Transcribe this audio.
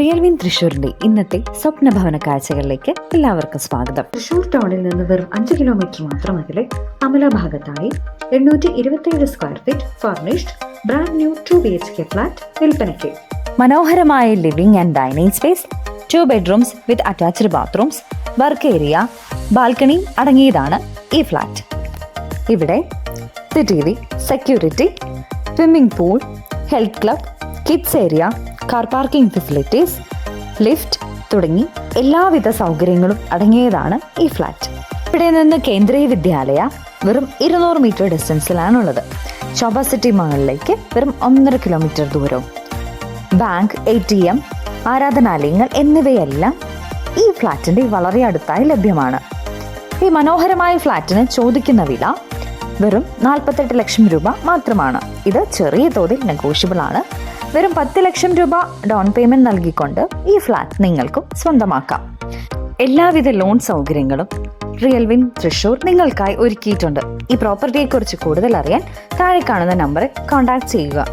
Real win തൃശ്ശൂരിന്റെ ഇന്നത്തെ സ്വപ്നഭവന കാഴ്ചകളിലേക്ക് എല്ലാവർക്കും സ്വാഗതം. തൃശ്ശൂർ ടൗണിൽ നിന്ന് വെറും 5 കിലോമീറ്റർ മാത്രം അകലെ അമല ഭാഗത്തായി 827 square feet furnished brand new 2 BHK flat വിൽപ്പനയ്ക്ക്. മനോഹരമായ living and dining space, 2 bedrooms with attached bathrooms, work area, balcony അടങ്ങിയതാണ് ഈ ഫ്ലാറ്റ്. ഇവിടെ CCTV, security, swimming pool, health club, kids area, car parking facilities, lift തുടങ്ങി എല്ലാവിധ സൗകര്യങ്ങളും അടങ്ങിയതാണ് ഈ ഫ്ലാറ്റ്. ഇവിടെ നിന്ന് കേന്ദ്രീയ വിദ്യാലയ വെറും 200 മീറ്റർ ഡിസ്റ്റൻസിലാണുള്ളത്. ശോഭ സിറ്റി മാളിലേക്ക് വെറും 1.5 കിലോമീറ്റർ ദൂരവും. ബാങ്ക്, ATM, ആരാധനാലയങ്ങൾ എന്നിവയെല്ലാം ഈ ഫ്ലാറ്റിന്റെ വളരെ അടുത്തായി ലഭ്യമാണ്. ഈ മനോഹരമായ ഫ്ലാറ്റിന് ചോദിക്കുന്ന വില വെറും 48 ലക്ഷം രൂപ മാത്രമാണ്. ഇത് ചെറിയ തോതിൽ നെഗോഷ്യബിൾ ആണ്. വെറും 10 ലക്ഷം രൂപ ഡൗൺ പേയ്മെന്റ് നൽകിക്കൊണ്ട് ഈ ഫ്ലാറ്റ് നിങ്ങൾക്കും സ്വന്തമാക്കാം. എല്ലാവിധ ലോൺ സൗകര്യങ്ങളും റിയൽ വിൻ തൃശ്ശൂർ നിങ്ങൾക്കായി ഒരുക്കിയിട്ടുണ്ട്. ഈ പ്രോപ്പർട്ടിയെക്കുറിച്ച് കൂടുതൽ അറിയാൻ താഴെ കാണുന്ന നമ്പറിൽ കോൺടാക്ട് ചെയ്യുക.